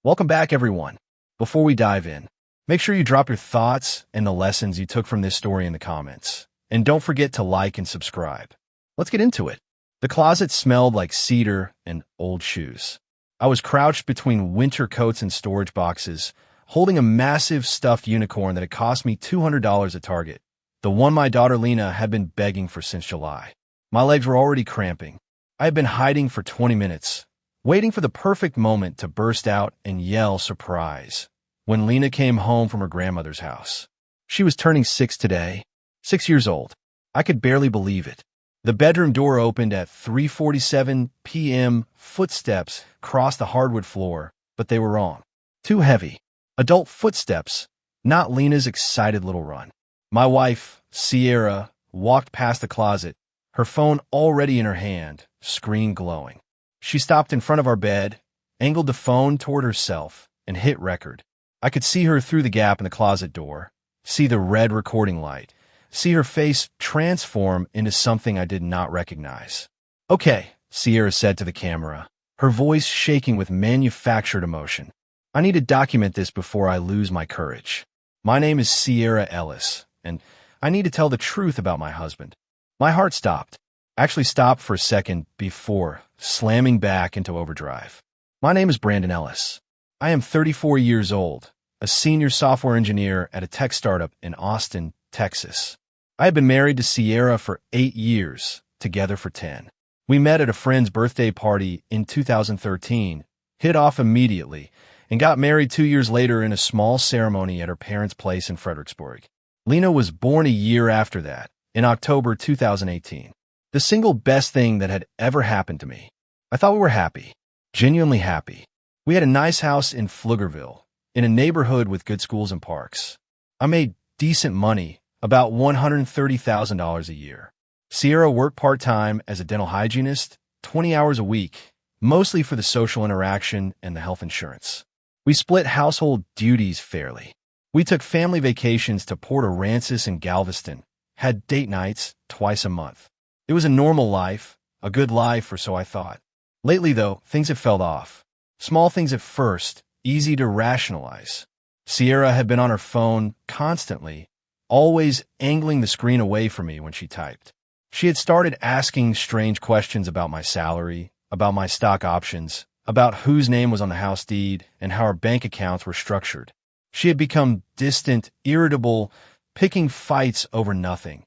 Welcome back, everyone. Before we dive in, make sure you drop your thoughts and the lessons you took from this story in the comments. And don't forget to like and subscribe. Let's get into it. The closet smelled like cedar and old shoes. I was crouched between winter coats and storage boxes, holding a massive stuffed unicorn that had cost me $200 at Target, the one my daughter Lena had been begging for since July. My legs were already cramping. I had been hiding for 20 minutes, waiting for the perfect moment to burst out and yell surprise when Lena came home from her grandmother's house. She was turning 6 today, 6 years old. I could barely believe it. The bedroom door opened at 3:47 p.m. Footsteps crossed the hardwood floor, but they were wrong. Too heavy. Adult footsteps, not Lena's excited little run. My wife, Sierra, walked past the closet, her phone already in her hand, screen glowing. She stopped in front of our bed, angled the phone toward herself, and hit record. I could see her through the gap in the closet door, see the red recording light, see her face transform into something I did not recognize. "Okay," Sierra said to the camera, her voice shaking with manufactured emotion. "I need to document this before I lose my courage. My name is Sierra Ellis, and I need to tell the truth about my husband." My heart stopped. Actually stopped for a second before slamming back into overdrive. My name is Brandon Ellis. I am 34 years old, a senior software engineer at a tech startup in Austin, Texas. I have been married to Sierra for 8 years, together for 10. We met at a friend's birthday party in 2013, hit off immediately, and got married 2 years later in a small ceremony at her parents' place in Fredericksburg. Lena was born a year after that, in October 2018. The single best thing that had ever happened to me. I thought we were happy, genuinely happy. We had a nice house in Pflugerville, in a neighborhood with good schools and parks. I made decent money, about $130,000 a year. Sierra worked part-time as a dental hygienist, 20 hours a week, mostly for the social interaction and the health insurance. We split household duties fairly. We took family vacations to Port Aransas and Galveston, had date nights twice a month. It was a normal life, a good life, or so I thought. Lately, though, things have fell off. Small things at first, easy to rationalize. Sierra had been on her phone constantly, always angling the screen away from me when she typed. She had started asking strange questions about my salary, about my stock options, about whose name was on the house deed, and how our bank accounts were structured. She had become distant, irritable, picking fights over nothing.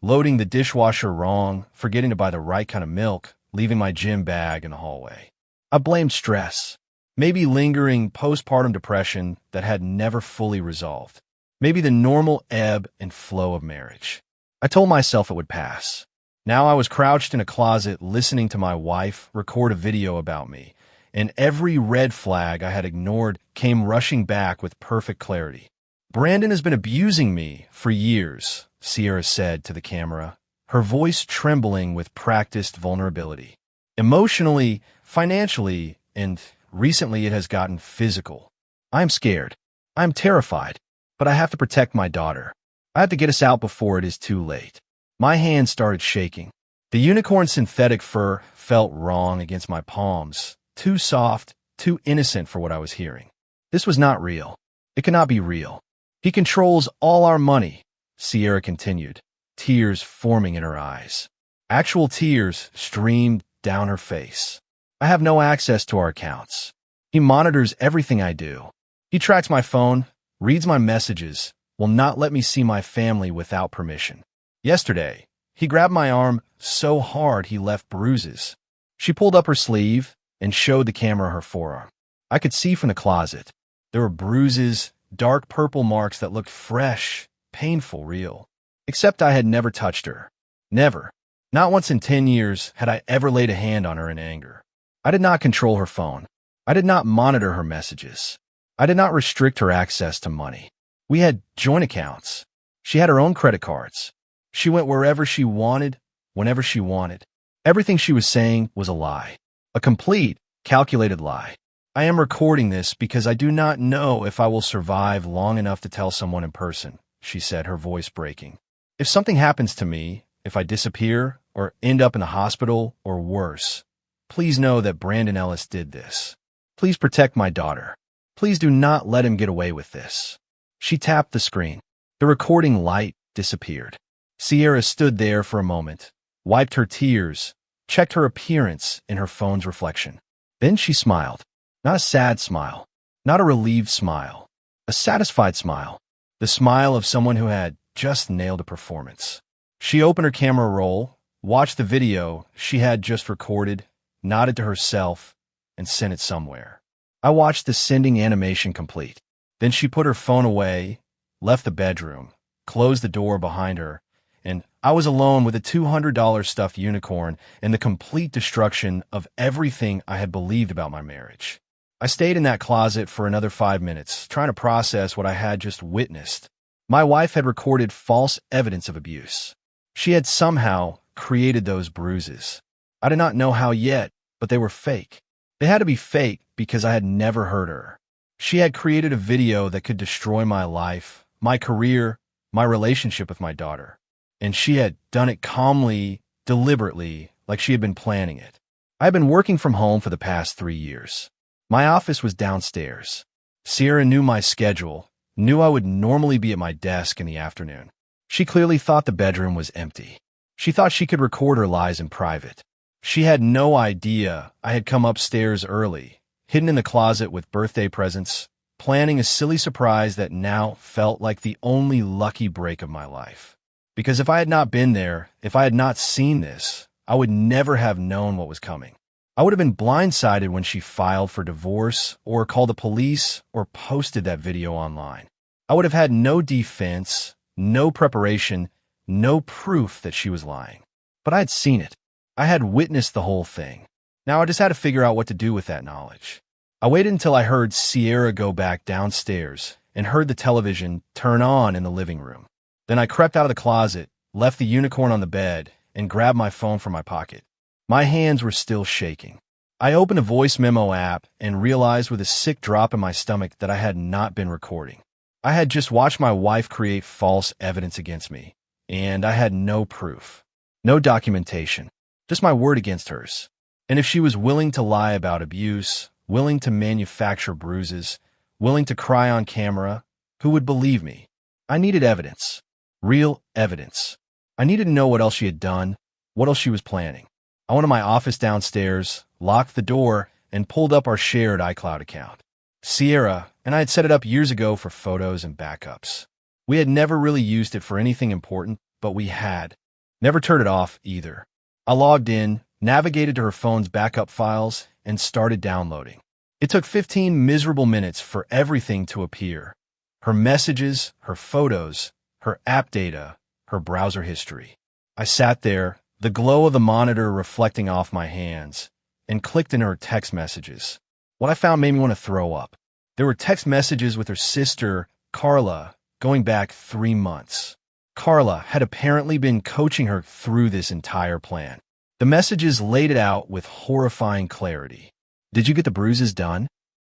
Loading the dishwasher wrong, forgetting to buy the right kind of milk, leaving my gym bag in the hallway. I blamed stress. Maybe lingering postpartum depression that had never fully resolved. Maybe the normal ebb and flow of marriage. I told myself it would pass. Now I was crouched in a closet listening to my wife record a video about me, and every red flag I had ignored came rushing back with perfect clarity. "Brandon has been abusing me for years," Sierra said to the camera, her voice trembling with practiced vulnerability. "Emotionally, financially, and recently it has gotten physical. I am scared. I am terrified, but I have to protect my daughter. I have to get us out before it is too late." My hands started shaking. The unicorn synthetic fur felt wrong against my palms, too soft, too innocent for what I was hearing. This was not real. It cannot be real. "He controls all our money," Sierra continued, tears forming in her eyes. Actual tears streamed down her face. "I have no access to our accounts. He monitors everything I do. He tracks my phone, reads my messages, will not let me see my family without permission. Yesterday, he grabbed my arm so hard he left bruises." She pulled up her sleeve and showed the camera her forearm. I could see from the closet. There were bruises, dark purple marks that looked fresh, painful, real. Except I had never touched her. Never. Not once in 10 years had I ever laid a hand on her in anger. I did not control her phone. I did not monitor her messages. I did not restrict her access to money. We had joint accounts. She had her own credit cards. She went wherever she wanted, whenever she wanted. Everything she was saying was a lie. A complete, calculated lie. I am recording this because I do not know if I will survive long enough to tell someone in person, she said, her voice breaking. If something happens to me, if I disappear or end up in the hospital or worse, please know that Brandon Ellis did this. Please protect my daughter. Please do not let him get away with this. She tapped the screen. The recording light disappeared. Sierra stood there for a moment, wiped her tears, checked her appearance in her phone's reflection. Then she smiled. Not a sad smile, not a relieved smile, a satisfied smile. The smile of someone who had just nailed a performance. She opened her camera roll, watched the video she had just recorded, nodded to herself, and sent it somewhere. I watched the sending animation complete. Then she put her phone away, left the bedroom, closed the door behind her, and I was alone with a $200 stuffed unicorn and the complete destruction of everything I had believed about my marriage. I stayed in that closet for another 5 minutes, trying to process what I had just witnessed. My wife had recorded false evidence of abuse. She had somehow created those bruises. I did not know how yet, but they were fake. They had to be fake because I had never hurt her. She had created a video that could destroy my life, my career, my relationship with my daughter. And she had done it calmly, deliberately, like she had been planning it. I had been working from home for the past 3 years. My office was downstairs. Sierra knew my schedule, knew I would normally be at my desk in the afternoon. She clearly thought the bedroom was empty. She thought she could record her lies in private. She had no idea I had come upstairs early, hidden in the closet with birthday presents, planning a silly surprise that now felt like the only lucky break of my life. Because if I had not been there, if I had not seen this, I would never have known what was coming. I would have been blindsided when she filed for divorce or called the police or posted that video online. I would have had no defense, no preparation, no proof that she was lying. But I had seen it. I had witnessed the whole thing. Now I just had to figure out what to do with that knowledge. I waited until I heard Sierra go back downstairs and heard the television turn on in the living room. Then I crept out of the closet, left the unicorn on the bed, and grabbed my phone from my pocket. My hands were still shaking. I opened a voice memo app and realized with a sick drop in my stomach that I had not been recording. I had just watched my wife create false evidence against me, and I had no proof, no documentation, just my word against hers. And if she was willing to lie about abuse, willing to manufacture bruises, willing to cry on camera, who would believe me? I needed evidence. Real evidence. I needed to know what else she had done, what else she was planning. I went to my office downstairs, locked the door, and pulled up our shared iCloud account. Sierra and I had set it up years ago for photos and backups. We had never really used it for anything important, but we had. Never turned it off either. I logged in, navigated to her phone's backup files, and started downloading. It took 15 miserable minutes for everything to appear. Her messages, her photos, her app data, her browser history. I sat there, the glow of the monitor reflecting off my hands, and clicked in her text messages. What I found made me want to throw up. There were text messages with her sister, Carla, going back 3 months. Carla had apparently been coaching her through this entire plan. The messages laid it out with horrifying clarity. Did you get the bruises done?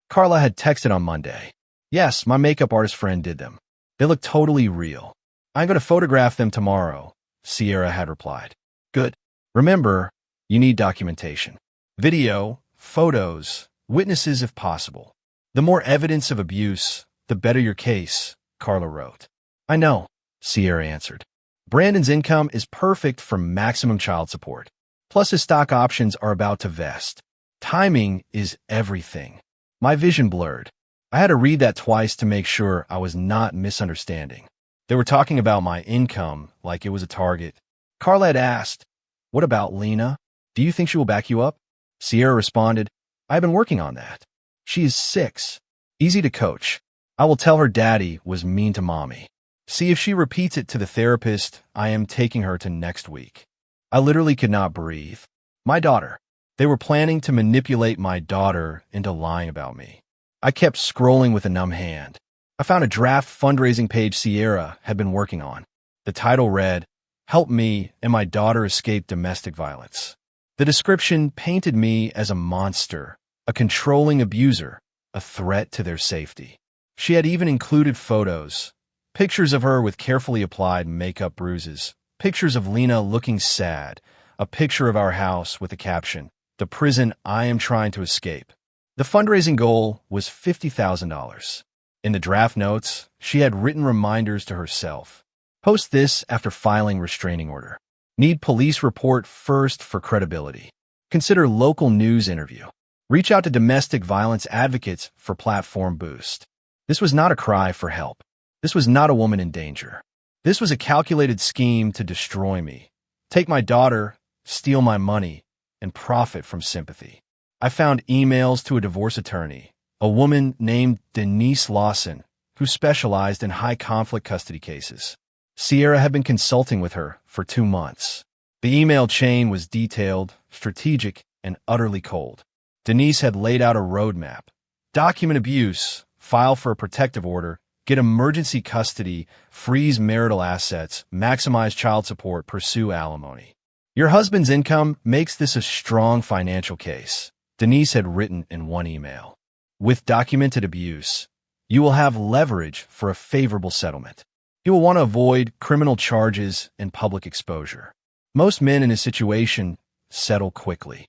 Carla had texted on Monday. Yes, my makeup artist friend did them. They look totally real. I'm going to photograph them tomorrow, Sierra had replied. Good. Remember, you need documentation. Video, photos, witnesses if possible. The more evidence of abuse, the better your case, Carla wrote. I know, Sierra answered. Brandon's income is perfect for maximum child support. Plus his stock options are about to vest. Timing is everything. My vision blurred. I had to read that twice to make sure I was not misunderstanding. They were talking about my income like it was a target. Carla had asked, what about Lena? Do you think she will back you up? Sierra responded, I've been working on that. She is 6. Easy to coach. I will tell her daddy was mean to mommy. See if she repeats it to the therapist I am taking her to next week. I literally could not breathe. My daughter. They were planning to manipulate my daughter into lying about me. I kept scrolling with a numb hand. I found a draft fundraising page Sierra had been working on. The title read, Help me and my daughter escape domestic violence. The description painted me as a monster, a controlling abuser, a threat to their safety. She had even included photos, pictures of her with carefully applied makeup bruises, pictures of Lena looking sad, a picture of our house with the caption, The prison I am trying to escape. The fundraising goal was $50,000. In the draft notes, she had written reminders to herself. Post this after filing restraining order. Need police report first for credibility. Consider local news interview. Reach out to domestic violence advocates for platform boost. This was not a cry for help. This was not a woman in danger. This was a calculated scheme to destroy me, take my daughter, steal my money, and profit from sympathy. I found emails to a divorce attorney, a woman named Denise Lawson, who specialized in high-conflict custody cases. Sierra had been consulting with her for 2 months. The email chain was detailed, strategic, and utterly cold. Denise had laid out a roadmap. Document abuse, file for a protective order, get emergency custody, freeze marital assets, maximize child support, pursue alimony. Your husband's income makes this a strong financial case, Denise had written in one email. With documented abuse, you will have leverage for a favorable settlement. You will want to avoid criminal charges and public exposure. Most men in his situation settle quickly.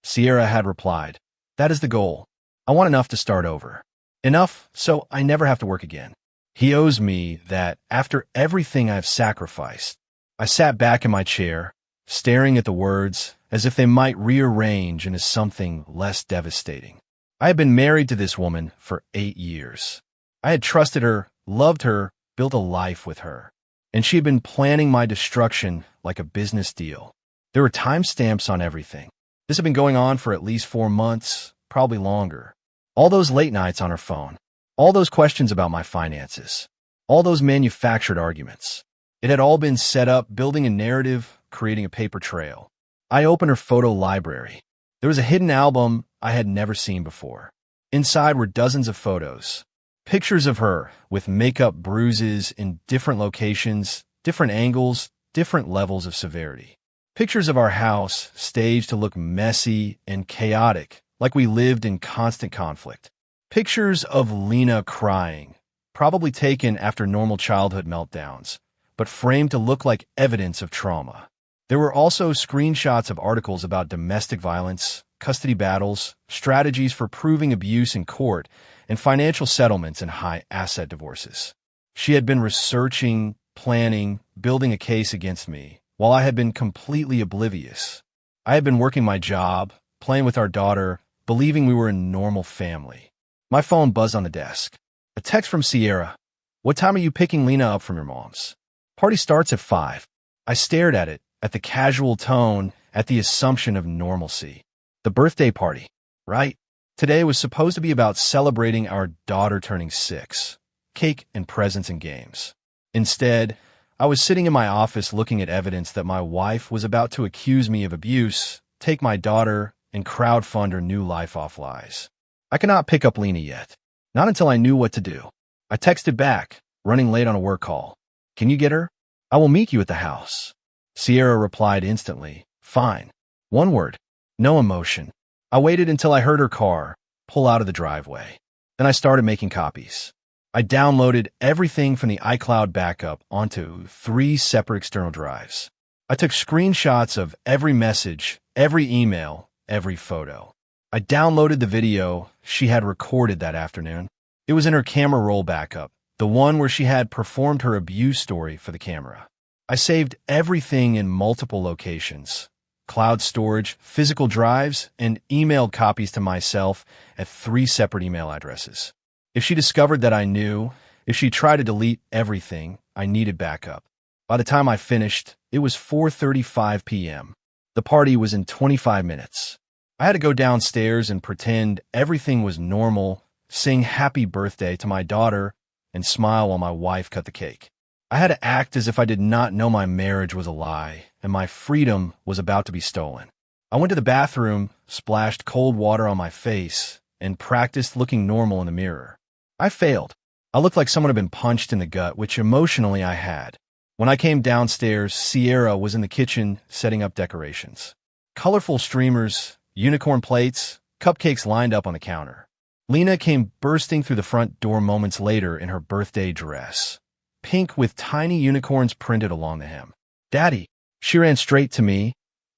Sierra had replied, that is the goal. I want enough to start over. Enough so I never have to work again. He owes me that after everything I've sacrificed. I sat back in my chair, staring at the words as if they might rearrange into something less devastating. I had been married to this woman for 8 years. I had trusted her, loved her, built a life with her. And she had been planning my destruction like a business deal. There were timestamps on everything. This had been going on for at least 4 months, probably longer. All those late nights on her phone. All those questions about my finances. All those manufactured arguments. It had all been set up, building a narrative, creating a paper trail. I opened her photo library. There was a hidden album I had never seen before. Inside were dozens of photos. Pictures of her with makeup bruises in different locations, different angles, different levels of severity. Pictures of our house staged to look messy and chaotic, like we lived in constant conflict. Pictures of Lena crying, probably taken after normal childhood meltdowns, but framed to look like evidence of trauma. There were also screenshots of articles about domestic violence, custody battles, strategies for proving abuse in court, and financial settlements in high-asset divorces. She had been researching, planning, building a case against me, while I had been completely oblivious. I had been working my job, playing with our daughter, believing we were a normal family. My phone buzzed on the desk. A text from Sierra. What time are you picking Lena up from your mom's? Party starts at 5. I stared at it, at the casual tone, at the assumption of normalcy. The birthday party, right? Today was supposed to be about celebrating our daughter turning 6. Cake and presents and games. Instead, I was sitting in my office looking at evidence that my wife was about to accuse me of abuse, take my daughter, and crowdfund her new life off lies. I could not pick up Lena yet. Not until I knew what to do. I texted back, running late on a work call. Can you get her? I will meet you at the house. Sierra replied instantly, fine. One word. No emotion. I waited until I heard her car pull out of the driveway. Then I started making copies. I downloaded everything from the iCloud backup onto 3 separate external drives. I took screenshots of every message, every email, every photo. I downloaded the video she had recorded that afternoon. It was in her camera roll backup, the one where she had performed her abuse story for the camera. I saved everything in multiple locations. Cloud storage, physical drives, and emailed copies to myself at 3 separate email addresses. If she discovered that I knew, if she tried to delete everything, I needed backup. By the time I finished, it was 4:35 p.m. The party was in 25 minutes. I had to go downstairs and pretend everything was normal, sing happy birthday to my daughter, and smile while my wife cut the cake. I had to act as if I did not know my marriage was a lie and my freedom was about to be stolen. I went to the bathroom, splashed cold water on my face, and practiced looking normal in the mirror. I failed. I looked like someone had been punched in the gut, which emotionally I had. When I came downstairs, Sierra was in the kitchen setting up decorations. Colorful streamers, unicorn plates, cupcakes lined up on the counter. Lena came bursting through the front door moments later in her birthday dress, pink with tiny unicorns printed along the hem. Daddy! She ran straight to me,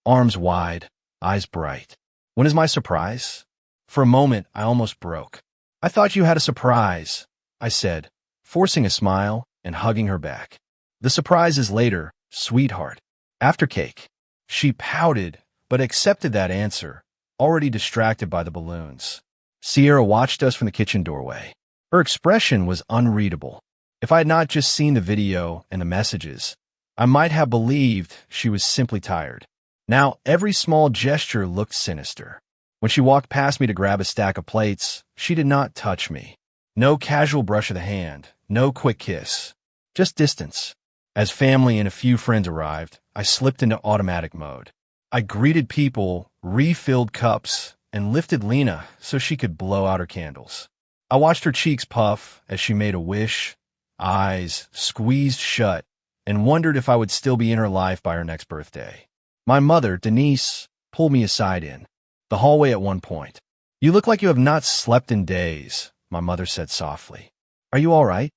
arms wide, eyes bright. When is my surprise? For a moment, I almost broke. I thought you had a surprise, I said, forcing a smile and hugging her back. The surprise is later, sweetheart. After cake. She pouted, but accepted that answer, already distracted by the balloons. Sierra watched us from the kitchen doorway. Her expression was unreadable. If I had not just seen the video and the messages, I might have believed she was simply tired. Now, every small gesture looked sinister. When she walked past me to grab a stack of plates, she did not touch me. No casual brush of the hand, no quick kiss. Just distance. As family and a few friends arrived, I slipped into automatic mode. I greeted people, refilled cups, and lifted Lena so she could blow out her candles. I watched her cheeks puff as she made a wish, eyes squeezed shut, and wondered if I would still be in her life by her next birthday. My mother, Denise, pulled me aside in the hallway at one point. "You look like you have not slept in days," my mother said softly. "Are you all right?"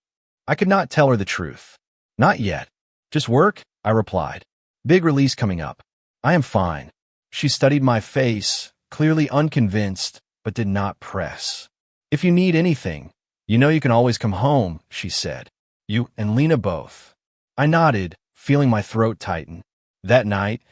I could not tell her the truth. "Not yet. Just work," I replied. "Big release coming up. I am fine." She studied my face, clearly unconvinced, but did not press. "If you need anything, you know you can always come home," she said. "You and Lena both." I nodded, feeling my throat tighten. That night,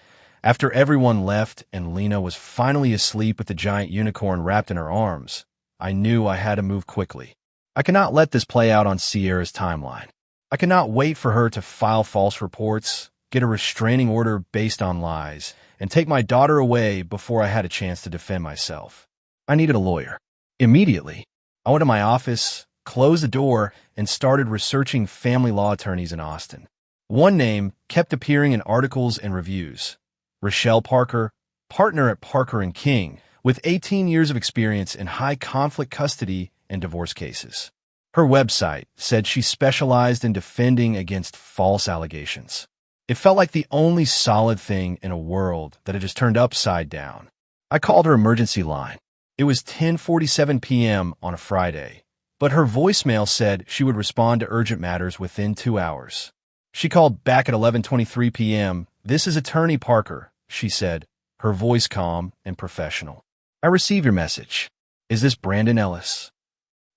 after everyone left and Lena was finally asleep with the giant unicorn wrapped in her arms, I knew I had to move quickly. I could not let this play out on Sierra's timeline. I could not wait for her to file false reports, get a restraining order based on lies, and take my daughter away before I had a chance to defend myself. I needed a lawyer. Immediately, I went to my office, closed the door, and started researching family law attorneys in Austin. One name kept appearing in articles and reviews. Rochelle Parker, partner at Parker & King, with 18 years of experience in high-conflict custody and divorce cases. Her website said she specialized in defending against false allegations. It felt like the only solid thing in a world that had just turned upside down. I called her emergency line. It was 10:47 p.m. on a Friday, but her voicemail said she would respond to urgent matters within 2 hours. She called back at 11:23 p.m. "This is Attorney Parker," she said, her voice calm and professional. "I received your message. Is this Brandon Ellis?"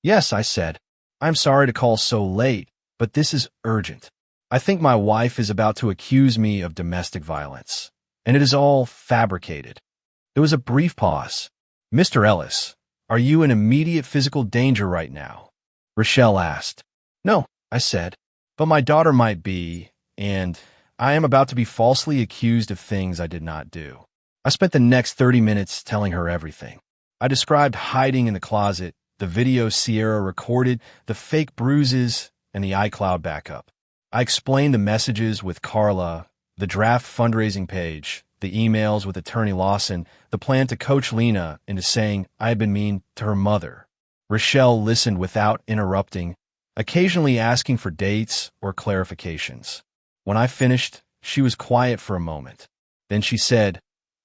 "Yes," I said. "I'm sorry to call so late, but this is urgent. I think my wife is about to accuse me of domestic violence, and it is all fabricated." There was a brief pause. "Mr. Ellis, are you in immediate physical danger right now?" Rochelle asked. "No," I said, "but my daughter might be, and I am about to be falsely accused of things I did not do." I spent the next 30 minutes telling her everything. I described hiding in the closet, the video Sierra recorded, the fake bruises, and the iCloud backup. I explained the messages with Carla, the draft fundraising page, the emails with Attorney Lawson, the plan to coach Lena into saying I had been mean to her mother. Rochelle listened without interrupting, occasionally asking for dates or clarifications. When I finished, she was quiet for a moment. Then she said,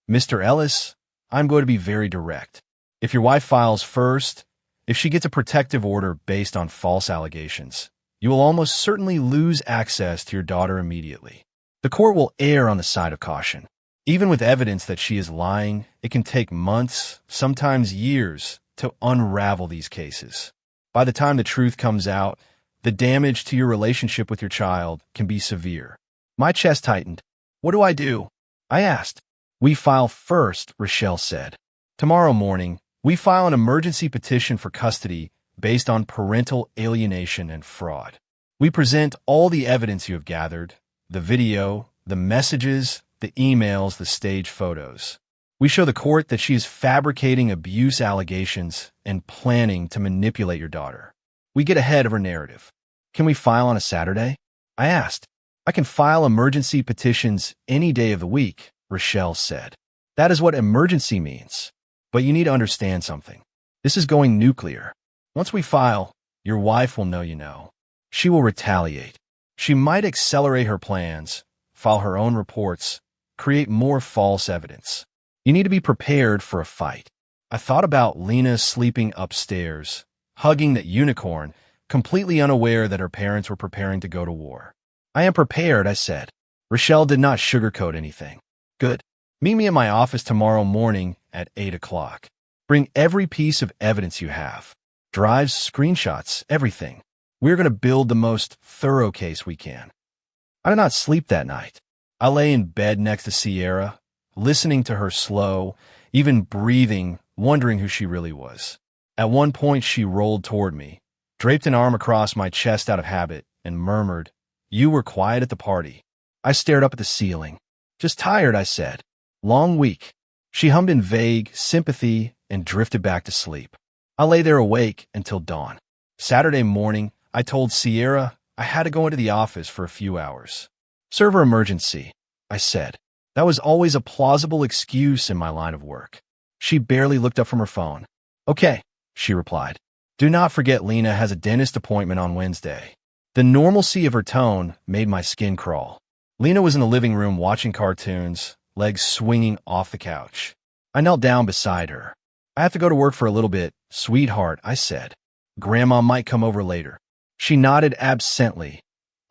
"Mr. Ellis, I'm going to be very direct. If your wife files first, if she gets a protective order based on false allegations, you will almost certainly lose access to your daughter immediately. The court will err on the side of caution. Even with evidence that she is lying, it can take months, sometimes years, to unravel these cases. By the time the truth comes out, the damage to your relationship with your child can be severe." My chest tightened. "What do I do?" I asked. "We file first," Rochelle said. "Tomorrow morning, we file an emergency petition for custody based on parental alienation and fraud. We present all the evidence you have gathered, the video, the messages, the emails, the stage photos. We show the court that she is fabricating abuse allegations and planning to manipulate your daughter. We get ahead of her narrative." "Can we file on a Saturday?" I asked. "I can file emergency petitions any day of the week," Rochelle said. "That is what emergency means. But you need to understand something. This is going nuclear. Once we file, your wife will know you know. She will retaliate. She might accelerate her plans, file her own reports, create more false evidence. You need to be prepared for a fight." I thought about Lena sleeping upstairs, hugging that unicorn, completely unaware that her parents were preparing to go to war. "I am prepared," I said. Rochelle did not sugarcoat anything. "Good. Meet me at my office tomorrow morning at 8 o'clock. Bring every piece of evidence you have. Drives, screenshots, everything. We're going to build the most thorough case we can. I did not sleep that night. I lay in bed next to Sierra, listening to her slow, even breathing, wondering who she really was. At one point, she rolled toward me, draped an arm across my chest out of habit, and murmured, "You were quiet at the party." I stared up at the ceiling. "Just tired," I said. "Long week." She hummed in vague sympathy and drifted back to sleep. I lay there awake until dawn. Saturday morning, I told Sierra I had to go into the office for a few hours. "Server emergency," I said. That was always a plausible excuse in my line of work. She barely looked up from her phone. "Okay," she replied. "Do not forget Lena has a dentist appointment on Wednesday." The normalcy of her tone made my skin crawl. Lena was in the living room watching cartoons, legs swinging off the couch. I knelt down beside her. "I have to go to work for a little bit, sweetheart," I said. "Grandma might come over later." She nodded absently,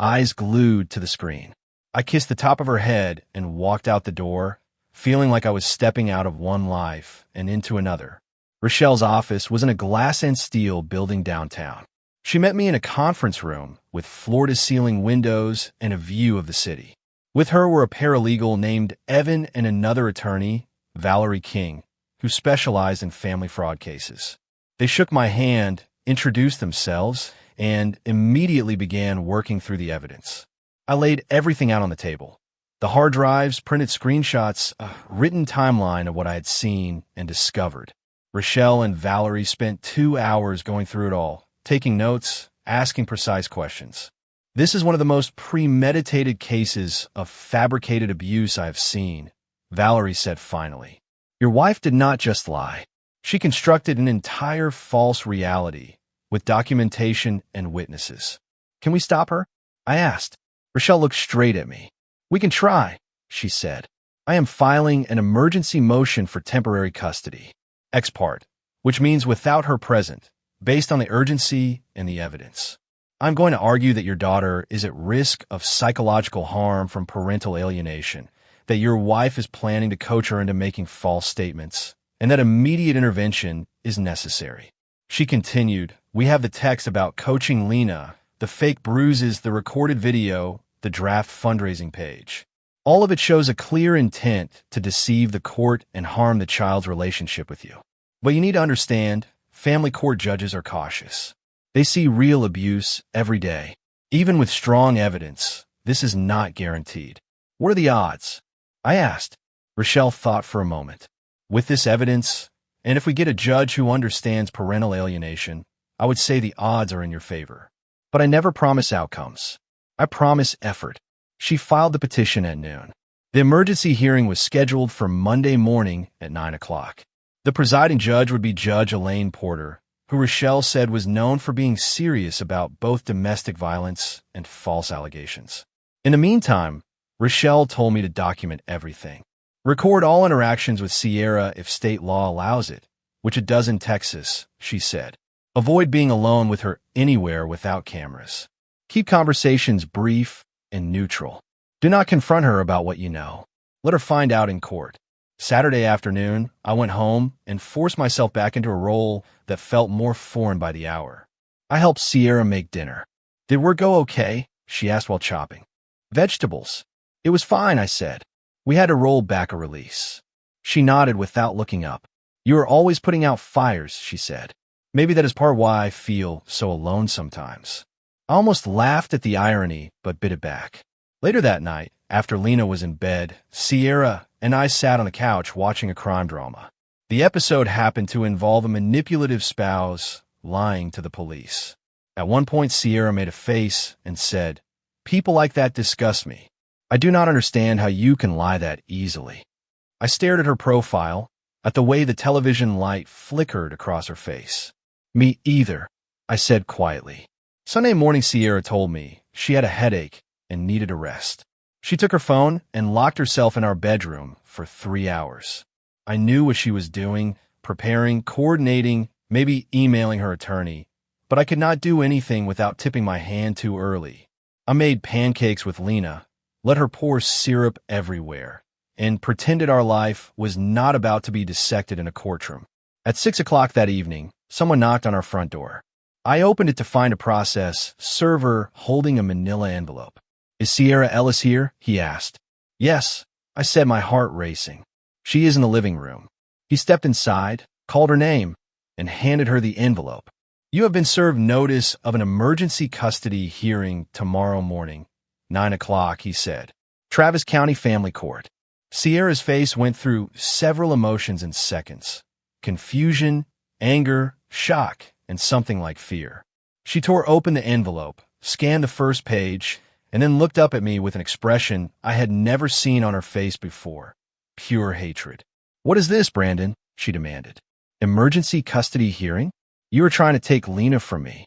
eyes glued to the screen. I kissed the top of her head and walked out the door, feeling like I was stepping out of one life and into another. Rochelle's office was in a glass and steel building downtown. She met me in a conference room with floor-to-ceiling windows and a view of the city. With her were a paralegal named Evan and another attorney, Valerie King, who specialized in family fraud cases. They shook my hand, introduced themselves, and immediately began working through the evidence. I laid everything out on the table. The hard drives, printed screenshots, a written timeline of what I had seen and discovered. Rochelle and Valerie spent 2 hours going through it all, taking notes, asking precise questions. "This is one of the most premeditated cases of fabricated abuse I have seen," Valerie said finally. "Your wife did not just lie. She constructed an entire false reality with documentation and witnesses." "Can we stop her?" I asked. Rochelle looked straight at me. "We can try," she said. "I am filing an emergency motion for temporary custody, ex parte, which means without her present, based on the urgency and the evidence. I'm going to argue that your daughter is at risk of psychological harm from parental alienation, that your wife is planning to coach her into making false statements, and that immediate intervention is necessary." She continued, "We have the text about coaching Lena, the fake bruises, the recorded video, the draft fundraising page. All of it shows a clear intent to deceive the court and harm the child's relationship with you. But you need to understand, family court judges are cautious. They see real abuse every day. Even with strong evidence, this is not guaranteed." "What are the odds?" I asked. Rochelle thought for a moment. "With this evidence, and if we get a judge who understands parental alienation, I would say the odds are in your favor. But I never promise outcomes. I promise effort." She filed the petition at noon. The emergency hearing was scheduled for Monday morning at 9 o'clock. The presiding judge would be Judge Elaine Porter, who Rochelle said was known for being serious about both domestic violence and false allegations. In the meantime, Rochelle told me to document everything. "Record all interactions with Sierra if state law allows it, which it does in Texas," she said. "Avoid being alone with her anywhere without cameras. Keep conversations brief and neutral. Do not confront her about what you know. Let her find out in court." Saturday afternoon, I went home and forced myself back into a role that felt more foreign by the hour. I helped Sierra make dinner. "Did work go okay?" she asked while chopping. "Vegetables." "It was fine," I said. "We had to roll back a release." She nodded without looking up. "You are always putting out fires," she said. "Maybe that is part why I feel so alone sometimes." I almost laughed at the irony, but bit it back. Later that night, after Lena was in bed, Sierra and I sat on the couch watching a crime drama. The episode happened to involve a manipulative spouse lying to the police. At one point, Sierra made a face and said, "People like that disgust me. I do not understand how you can lie that easily." I stared at her profile, at the way the television light flickered across her face. "Me either," I said quietly. Sunday morning, Sierra told me she had a headache and needed a rest. She took her phone and locked herself in our bedroom for 3 hours. I knew what she was doing, preparing, coordinating, maybe emailing her attorney, but I could not do anything without tipping my hand too early. I made pancakes with Lena, let her pour syrup everywhere, and pretended our life was not about to be dissected in a courtroom. At 6 o'clock that evening, someone knocked on our front door. I opened it to find a process server holding a manila envelope. "Is Sierra Ellis here?" he asked. "Yes," I said, my heart racing. "She is in the living room." He stepped inside, called her name, and handed her the envelope. "You have been served notice of an emergency custody hearing tomorrow morning, 9 o'clock, he said. "Travis County Family Court." Sierra's face went through several emotions in seconds. Confusion, anger, shock, and something like fear. She tore open the envelope, scanned the first page, and then looked up at me with an expression I had never seen on her face before. Pure hatred. "What is this, Brandon?" she demanded. "Emergency custody hearing? You were trying to take Lena from me."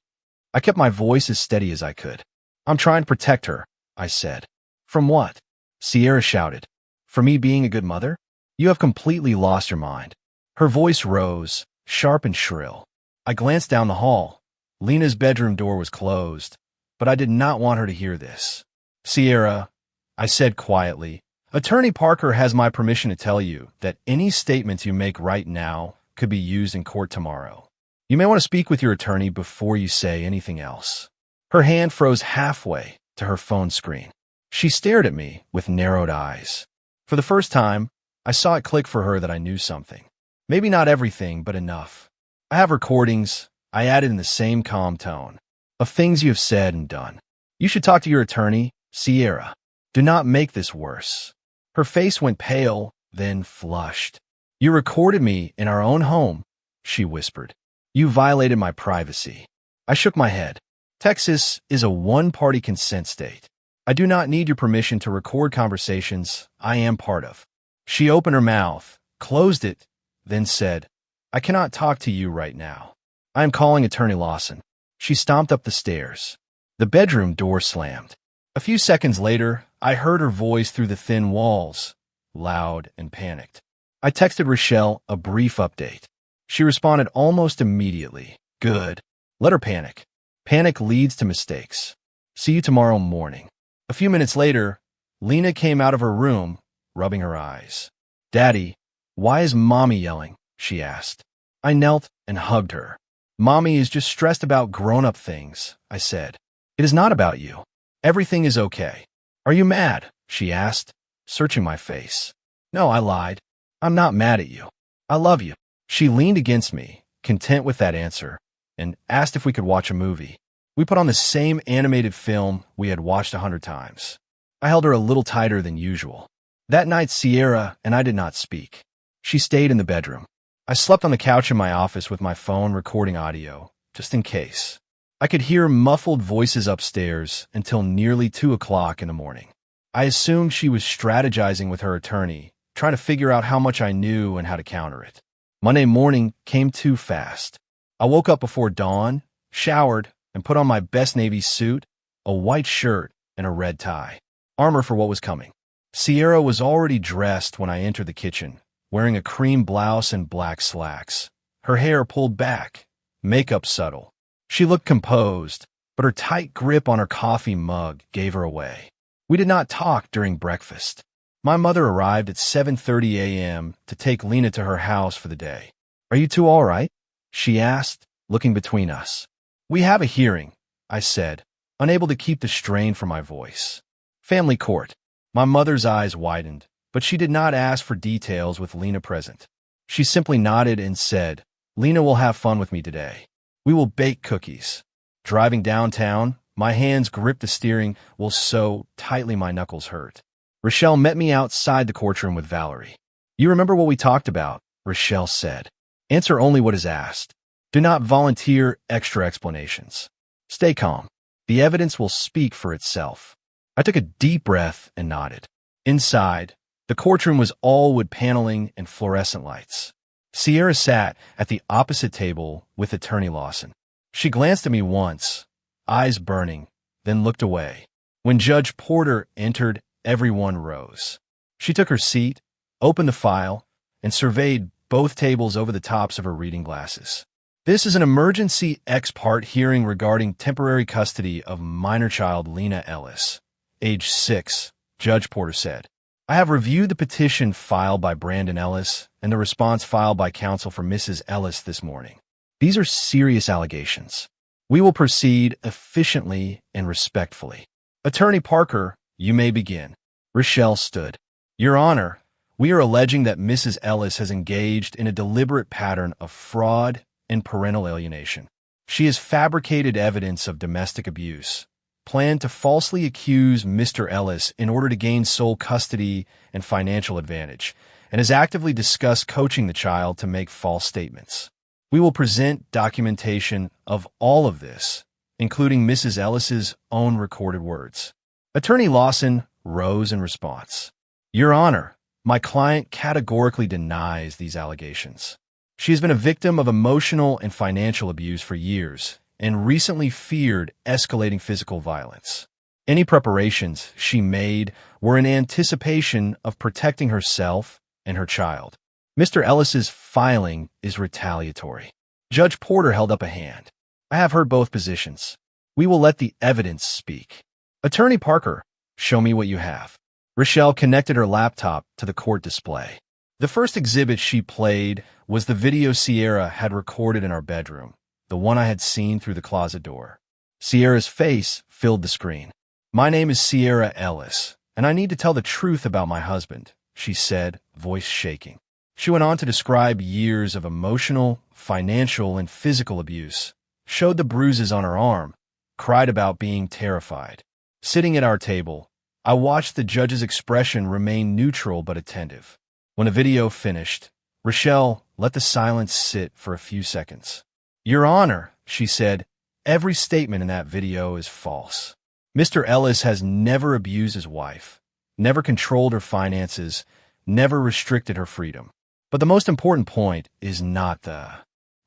I kept my voice as steady as I could. "I'm trying to protect her," I said. "From what?" Sierra shouted. "For me being a good mother? You have completely lost your mind." Her voice rose, sharp and shrill. I glanced down the hall. Lena's bedroom door was closed, but I did not want her to hear this. "Sierra," I said quietly, "Attorney Parker has my permission to tell you that any statements you make right now could be used in court tomorrow. You may want to speak with your attorney before you say anything else." Her hand froze halfway to her phone screen. She stared at me with narrowed eyes. For the first time, I saw it click for her that I knew something. Maybe not everything, but enough. "I have recordings," I added in the same calm tone, "of things you have said and done. You should talk to your attorney, Sierra. Do not make this worse." Her face went pale, then flushed. "You recorded me in our own home," she whispered. "You violated my privacy." I shook my head. "Texas is a one-party consent state. I do not need your permission to record conversations I am part of." She opened her mouth, closed it, then said, "I cannot talk to you right now. I am calling Attorney Lawson." She stomped up the stairs. The bedroom door slammed. A few seconds later, I heard her voice through the thin walls, loud and panicked. I texted Rochelle a brief update. She responded almost immediately. "Good. Let her panic. Panic leads to mistakes. See you tomorrow morning." A few minutes later, Lena came out of her room, rubbing her eyes. "Daddy, why is Mommy yelling?" she asked. I knelt and hugged her. "Mommy is just stressed about grown-up things," I said. "It is not about you. Everything is okay." "Are you mad?" she asked, searching my face. "No," I lied. "I'm not mad at you. I love you." She leaned against me, content with that answer, and asked if we could watch a movie. We put on the same animated film we had watched 100 times. I held her a little tighter than usual. That night, Sierra and I did not speak. She stayed in the bedroom. I slept on the couch in my office with my phone recording audio, just in case. I could hear muffled voices upstairs until nearly 2 o'clock in the morning. I assumed she was strategizing with her attorney, trying to figure out how much I knew and how to counter it. Monday morning came too fast. I woke up before dawn, showered, and put on my best navy suit, a white shirt, and a red tie. Armor for what was coming. Sierra was already dressed when I entered the kitchen, wearing a cream blouse and black slacks. Her hair pulled back, makeup subtle. She looked composed, but her tight grip on her coffee mug gave her away. We did not talk during breakfast. My mother arrived at 7:30 a.m. to take Lena to her house for the day. "Are you two all right?" she asked, looking between us. "We have a hearing," I said, unable to keep the strain from my voice. "Family court." My mother's eyes widened, but she did not ask for details with Lena present. She simply nodded and said, "Lena will have fun with me today. We will bake cookies." Driving downtown, my hands gripped the steering wheel so tightly my knuckles hurt. Rochelle met me outside the courtroom with Valerie. "You remember what we talked about?" Rochelle said. "Answer only what is asked. Do not volunteer extra explanations. Stay calm. The evidence will speak for itself." I took a deep breath and nodded. Inside, the courtroom was all wood paneling and fluorescent lights. Sierra sat at the opposite table with Attorney Lawson. She glanced at me once, eyes burning, then looked away. When Judge Porter entered, everyone rose. She took her seat, opened the file, and surveyed both tables over the tops of her reading glasses. "This is an emergency ex parte hearing regarding temporary custody of minor child Lena Ellis, age 6, Judge Porter said. I have reviewed the petition filed by Brandon Ellis and the response filed by counsel for Mrs. Ellis this morning. These are serious allegations. We will proceed efficiently and respectfully. Attorney Parker, you may begin. Rochelle stood. Your Honor, we are alleging that Mrs. Ellis has engaged in a deliberate pattern of fraud and parental alienation. She has fabricated evidence of domestic abuse, planned to falsely accuse Mr. Ellis in order to gain sole custody and financial advantage, and has actively discussed coaching the child to make false statements. We will present documentation of all of this, including Mrs. Ellis's own recorded words. Attorney Lawson rose in response. Your Honor, my client categorically denies these allegations. She has been a victim of emotional and financial abuse for years and recently feared escalating physical violence. Any preparations she made were in anticipation of protecting herself and her child. Mr. Ellis's filing is retaliatory. Judge Porter held up a hand. I have heard both positions. We will let the evidence speak. Attorney Parker, show me what you have. Rochelle connected her laptop to the court display. The first exhibit she played was the video Sierra had recorded in our bedroom, the one I had seen through the closet door. Sierra's face filled the screen. My name is Sierra Ellis, and I need to tell the truth about my husband, she said, voice shaking. She went on to describe years of emotional, financial, and physical abuse, showed the bruises on her arm, cried about being terrified. Sitting at our table, I watched the judge's expression remain neutral but attentive. When the video finished, Rochelle let the silence sit for a few seconds. Your Honor, she said, every statement in that video is false. Mr. Ellis has never abused his wife, never controlled her finances, never restricted her freedom. But the most important point is not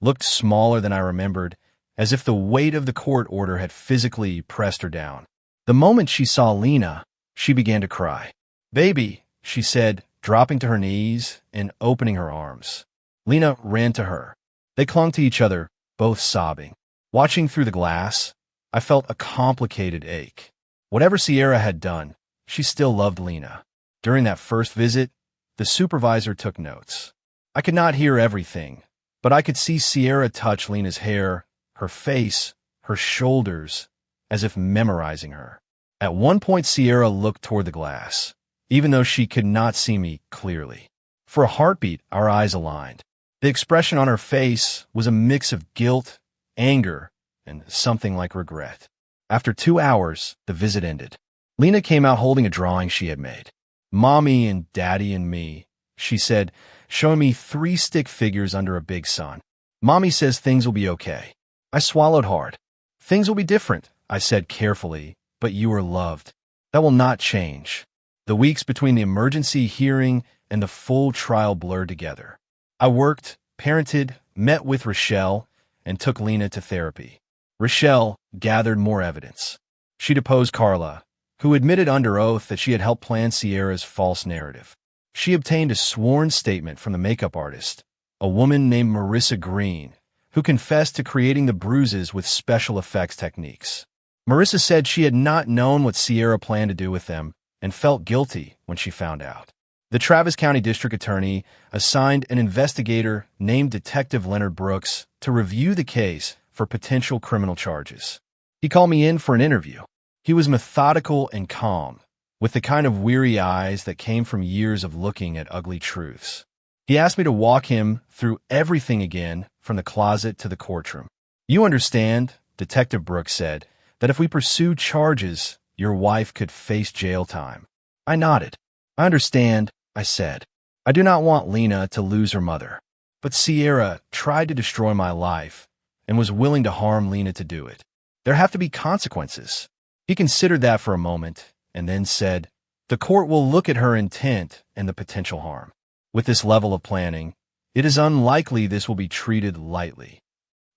looked smaller than I remembered, as if the weight of the court order had physically pressed her down. The moment she saw Lena, she began to cry. Baby, she said, dropping to her knees and opening her arms. Lena ran to her. They clung to each other, both sobbing. Watching through the glass, I felt a complicated ache. Whatever Sierra had done, she still loved Lena. During that first visit, the supervisor took notes. I could not hear everything, but I could see Sierra touch Lena's hair, her face, her shoulders, as if memorizing her. At one point, Sierra looked toward the glass, even though she could not see me clearly. For a heartbeat, our eyes aligned. The expression on her face was a mix of guilt, anger, and something like regret. After 2 hours, the visit ended. Lena came out holding a drawing she had made. Mommy and Daddy and me, she said, showing me 3 stick figures under a big sun. Mommy says things will be okay. I swallowed hard. Things will be different, I said carefully, but you are loved. That will not change. The weeks between the emergency hearing and the full trial blurred together. I worked, parented, met with Rochelle, and took Lena to therapy. Rochelle gathered more evidence. She deposed Carla, who admitted under oath that she had helped plan Sierra's false narrative. She obtained a sworn statement from the makeup artist, a woman named Marissa Green, who confessed to creating the bruises with special effects techniques. Marissa said she had not known what Sierra planned to do with them and felt guilty when she found out. The Travis County District Attorney assigned an investigator named Detective Leonard Brooks to review the case for potential criminal charges. He called me in for an interview. He was methodical and calm, with the kind of weary eyes that came from years of looking at ugly truths. He asked me to walk him through everything again, from the closet to the courtroom. You understand, Detective Brooks said, that if we pursue charges, your wife could face jail time. I nodded. I understand, I said. I do not want Lena to lose her mother. But Sierra tried to destroy my life and was willing to harm Lena to do it. There have to be consequences. He considered that for a moment and then said, the court will look at her intent and the potential harm. With this level of planning, it is unlikely this will be treated lightly.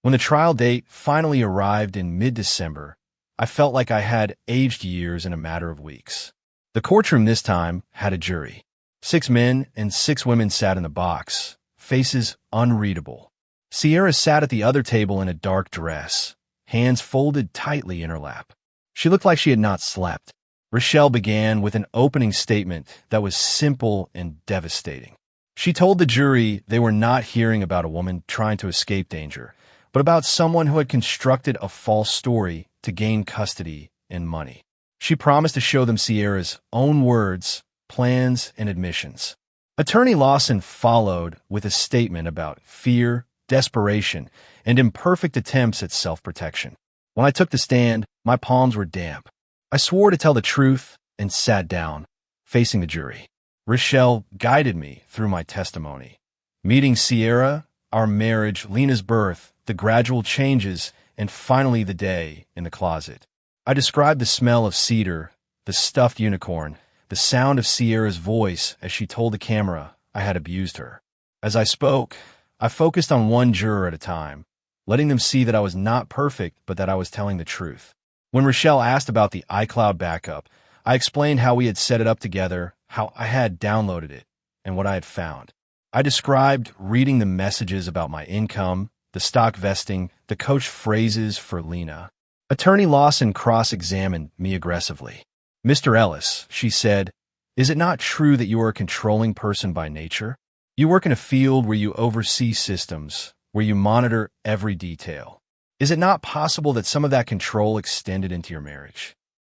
When the trial date finally arrived in mid-December, I felt like I had aged years in a matter of weeks. The courtroom this time had a jury. 6 men and 6 women sat in the box, faces unreadable. Sierra sat at the other table in a dark dress, hands folded tightly in her lap. She looked like she had not slept. Rochelle began with an opening statement that was simple and devastating. She told the jury they were not hearing about a woman trying to escape danger, but about someone who had constructed a false story to gain custody and money. She promised to show them Sierra's own words, plans, and admissions. Attorney Lawson followed with a statement about fear, desperation, and imperfect attempts at self-protection. When I took the stand, my palms were damp. I swore to tell the truth and sat down, facing the jury. Rochelle guided me through my testimony. Meeting Sierra, our marriage, Lena's birth, the gradual changes, and finally the day in the closet. I described the smell of cedar, the stuffed unicorn, the sound of Sierra's voice as she told the camera I had abused her. As I spoke, I focused on one juror at a time, letting them see that I was not perfect, but that I was telling the truth. When Rochelle asked about the iCloud backup, I explained how we had set it up together, how I had downloaded it, and what I had found. I described reading the messages about my income, the stock vesting, the coach phrases for Lena. Attorney Lawson cross-examined me aggressively. Mr. Ellis, she said, is it not true that you are a controlling person by nature? You work in a field where you oversee systems, where you monitor every detail. Is it not possible that some of that control extended into your marriage?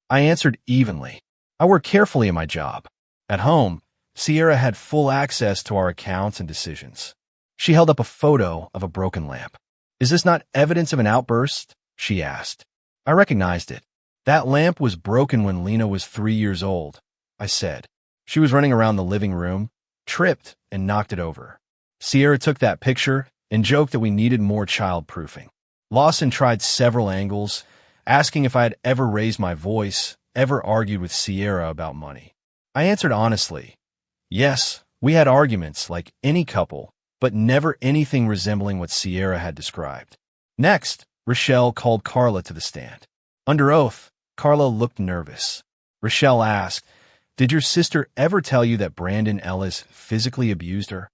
I answered evenly. I work carefully in my job. At home, Sierra had full access to our accounts and decisions. She held up a photo of a broken lamp. Is this not evidence of an outburst? She asked. I recognized it. That lamp was broken when Lena was 3 years old, I said. She was running around the living room, tripped, and knocked it over. Sierra took that picture and joked that we needed more child-proofing. Lawson tried several angles, asking if I had ever raised my voice, ever argued with Sierra about money. I answered honestly. Yes, we had arguments like any couple, but never anything resembling what Sierra had described. Next, Rochelle called Carla to the stand. Under oath, Carla looked nervous. Rochelle asked, did your sister ever tell you that Brandon Ellis physically abused her?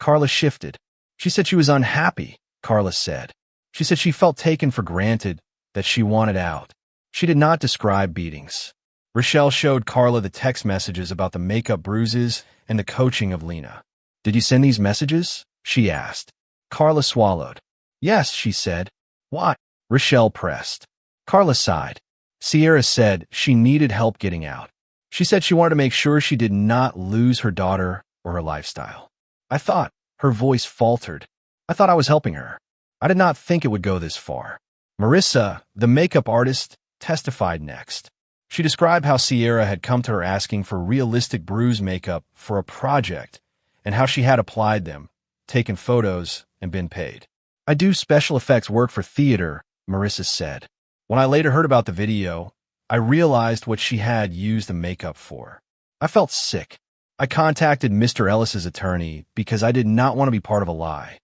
Carla shifted. She said she was unhappy, Carla said. She said she felt taken for granted, that she wanted out. She did not describe beatings. Rochelle showed Carla the text messages about the makeup bruises and the coaching of Lena. Did you send these messages? She asked. Carla swallowed. Yes, she said. Why? Rochelle pressed. Carla sighed. Sierra said she needed help getting out. She said she wanted to make sure she did not lose her daughter or her lifestyle. I thought. Her voice faltered. I thought I was helping her. I did not think it would go this far. Marissa, the makeup artist, testified next. She described how Sierra had come to her asking for realistic bruise makeup for a project and how she had applied them, taken photos, and been paid. I do special effects work for theater, Marissa said. When I later heard about the video, I realized what she had used the makeup for. I felt sick. I contacted Mr. Ellis's attorney because I did not want to be part of a lie.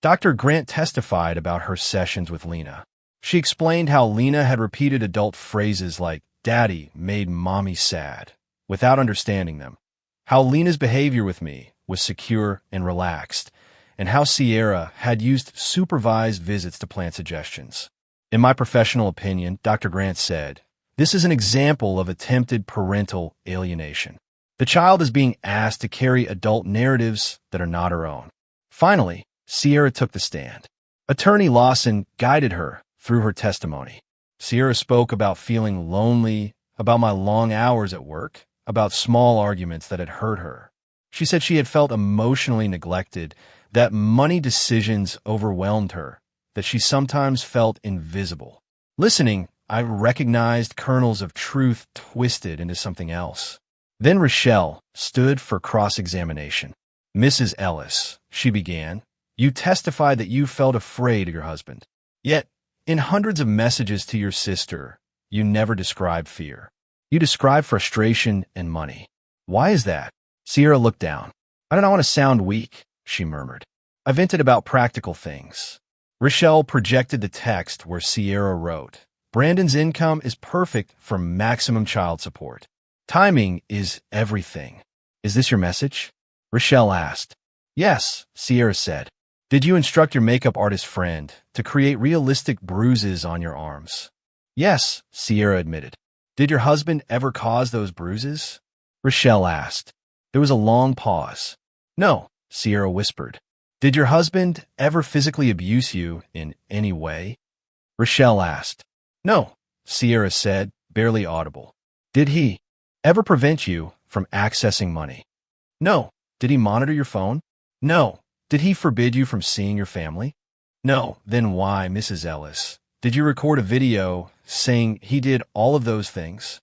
Dr. Grant testified about her sessions with Lena. She explained how Lena had repeated adult phrases like, Daddy made mommy sad, without understanding them. How Lena's behavior with me was secure and relaxed, and how Sierra had used supervised visits to plant suggestions. In my professional opinion, Dr. Grant said, this is an example of attempted parental alienation. The child is being asked to carry adult narratives that are not her own. Finally, Sierra took the stand. Attorney Lawson guided her through her testimony. Sierra spoke about feeling lonely, about my long hours at work, about small arguments that had hurt her. She said she had felt emotionally neglected, that money decisions overwhelmed her, that she sometimes felt invisible. Listening, I recognized kernels of truth twisted into something else. Then Rochelle stood for cross-examination. Mrs. Ellis, she began, you testified that you felt afraid of your husband. Yet, in hundreds of messages to your sister, you never described fear. You described frustration and money. Why is that? Sierra looked down. I don't want to sound weak, she murmured. I vented about practical things. Rochelle projected the text where Sierra wrote, Brandon's income is perfect for maximum child support. Timing is everything. Is this your message? Rochelle asked. Yes, Sierra said. Did you instruct your makeup artist friend to create realistic bruises on your arms? Yes, Sierra admitted. Did your husband ever cause those bruises? Rochelle asked. There was a long pause. No, Sierra whispered. Did your husband ever physically abuse you in any way? Rochelle asked. No, Sierra said, barely audible. Did he ever prevent you from accessing money? No. Did he monitor your phone? No. Did he forbid you from seeing your family? No. Then why, Mrs. Ellis, did you record a video saying he did all of those things?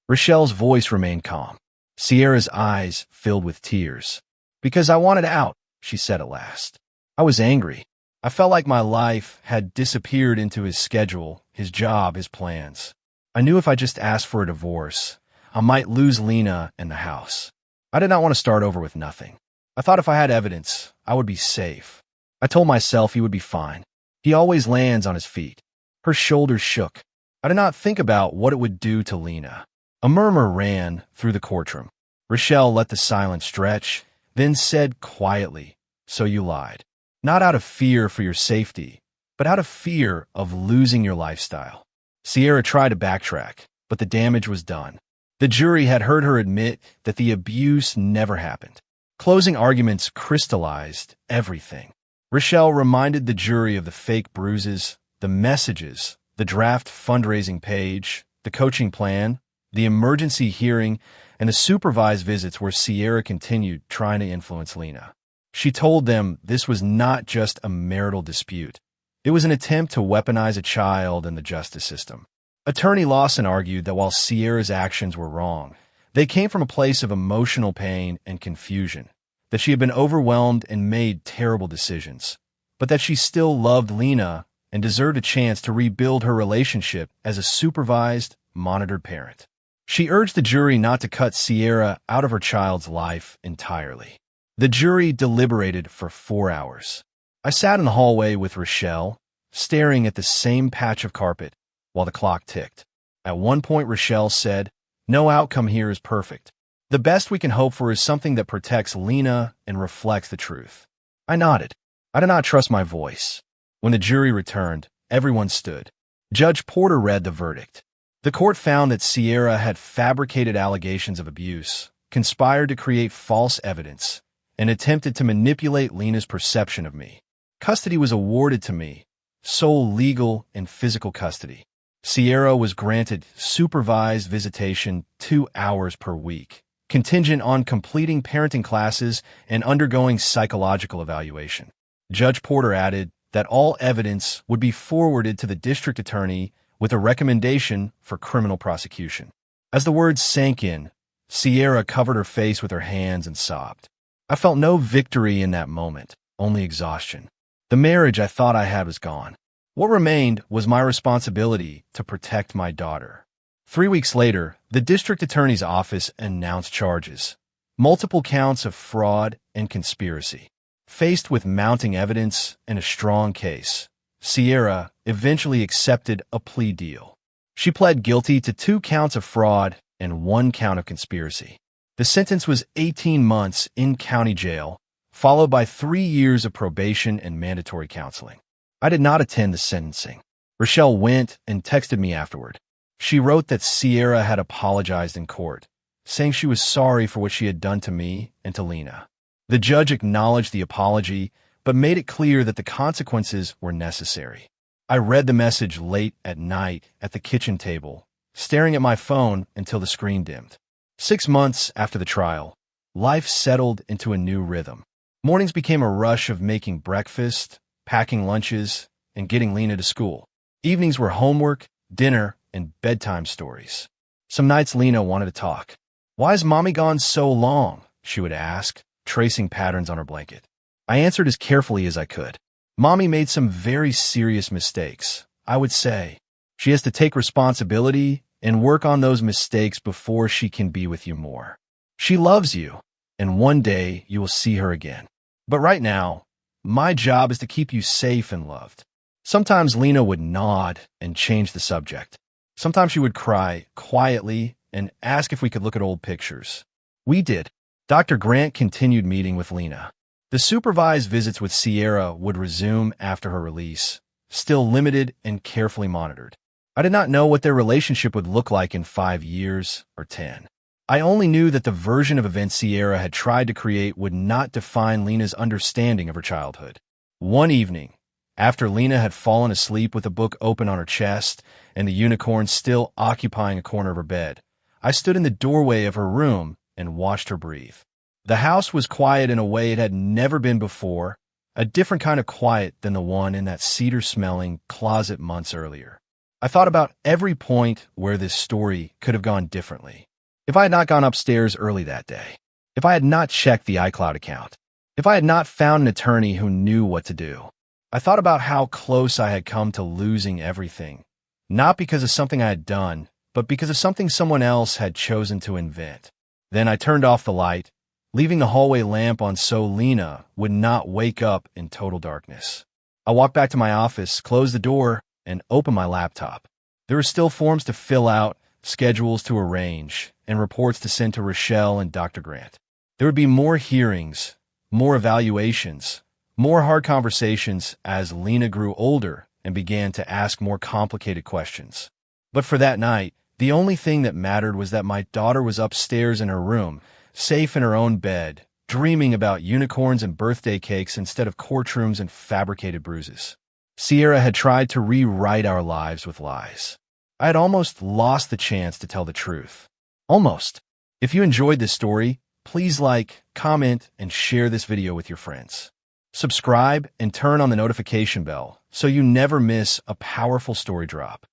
Rochelle's voice remained calm. Sierra's eyes filled with tears. Because I wanted out, she said at last. I was angry. I felt like my life had disappeared into his schedule, his job, his plans. I knew if I just asked for a divorce, I might lose Lena and the house. I did not want to start over with nothing. I thought if I had evidence, I would be safe. I told myself he would be fine. He always lands on his feet. Her shoulders shook. I did not think about what it would do to Lena. A murmur ran through the courtroom. Rochelle let the silence stretch, then said quietly, "So you lied. Not out of fear for your safety, but out of fear of losing your lifestyle." Sierra tried to backtrack, but the damage was done. The jury had heard her admit that the abuse never happened. Closing arguments crystallized everything. Rochelle reminded the jury of the fake bruises, the messages, the draft fundraising page, the coaching plan, the emergency hearing, and the supervised visits where Sierra continued trying to influence Lena. She told them this was not just a marital dispute. It was an attempt to weaponize a child and the justice system. Attorney Lawson argued that while Sierra's actions were wrong, they came from a place of emotional pain and confusion, that she had been overwhelmed and made terrible decisions, but that she still loved Lena and deserved a chance to rebuild her relationship as a supervised, monitored parent. She urged the jury not to cut Sierra out of her child's life entirely. The jury deliberated for 4 hours. I sat in the hallway with Rochelle, staring at the same patch of carpet while the clock ticked. At one point, Rochelle said, "No outcome here is perfect. The best we can hope for is something that protects Lena and reflects the truth." I nodded. I did not trust my voice. When the jury returned, everyone stood. Judge Porter read the verdict. The court found that Sierra had fabricated allegations of abuse, conspired to create false evidence, and attempted to manipulate Lena's perception of me. Custody was awarded to me, sole legal and physical custody. Sierra was granted supervised visitation 2 hours per week, contingent on completing parenting classes and undergoing psychological evaluation. Judge Porter added that all evidence would be forwarded to the district attorney with a recommendation for criminal prosecution. As the words sank in, Sierra covered her face with her hands and sobbed. I felt no victory in that moment, only exhaustion. The marriage I thought I had was gone. What remained was my responsibility to protect my daughter. 3 weeks later, the district attorney's office announced charges: multiple counts of fraud and conspiracy. Faced with mounting evidence and a strong case, Sierra eventually accepted a plea deal. She pled guilty to 2 counts of fraud and 1 count of conspiracy. The sentence was 18 months in county jail, followed by 3 years of probation and mandatory counseling. I did not attend the sentencing. Rochelle went and texted me afterward. She wrote that Sierra had apologized in court, saying she was sorry for what she had done to me and to Lena. The judge acknowledged the apology, but made it clear that the consequences were necessary. I read the message late at night at the kitchen table, staring at my phone until the screen dimmed. 6 months after the trial, life settled into a new rhythm. Mornings became a rush of making breakfast, packing lunches, and getting Lena to school. Evenings were homework, dinner, and bedtime stories. Some nights Lena wanted to talk. "Why is Mommy gone so long?" she would ask, tracing patterns on her blanket. I answered as carefully as I could. "Mommy made some very serious mistakes. I would say she has to take responsibility and work on those mistakes before she can be with you more. She loves you, and one day you will see her again. But right now, my job is to keep you safe and loved." Sometimes Lena would nod and change the subject. Sometimes she would cry quietly and ask if we could look at old pictures. We did. Dr. Grant continued meeting with Lena. The supervised visits with Sierra would resume after her release, still limited and carefully monitored. I did not know what their relationship would look like in 5 years or 10. I only knew that the version of events Sierra had tried to create would not define Lena's understanding of her childhood. One evening, after Lena had fallen asleep with a book open on her chest and the unicorn still occupying a corner of her bed, I stood in the doorway of her room and watched her breathe. The house was quiet in a way it had never been before, a different kind of quiet than the one in that cedar-smelling closet months earlier. I thought about every point where this story could have gone differently. If I had not gone upstairs early that day, if I had not checked the iCloud account, if I had not found an attorney who knew what to do. I thought about how close I had come to losing everything, not because of something I had done, but because of something someone else had chosen to invent. Then I turned off the light, leaving the hallway lamp on so Lena would not wake up in total darkness. I walked back to my office, closed the door, and opened my laptop. There were still forms to fill out, schedules to arrange, and reports to send to Rochelle and Dr. Grant. There would be more hearings, more evaluations, more hard conversations as Lena grew older and began to ask more complicated questions. But for that night, the only thing that mattered was that my daughter was upstairs in her room, safe in her own bed, dreaming about unicorns and birthday cakes instead of courtrooms and fabricated bruises. Sierra had tried to rewrite our lives with lies. I had almost lost the chance to tell the truth. Almost. If you enjoyed this story, please like, comment, and share this video with your friends. Subscribe and turn on the notification bell so you never miss a powerful story drop.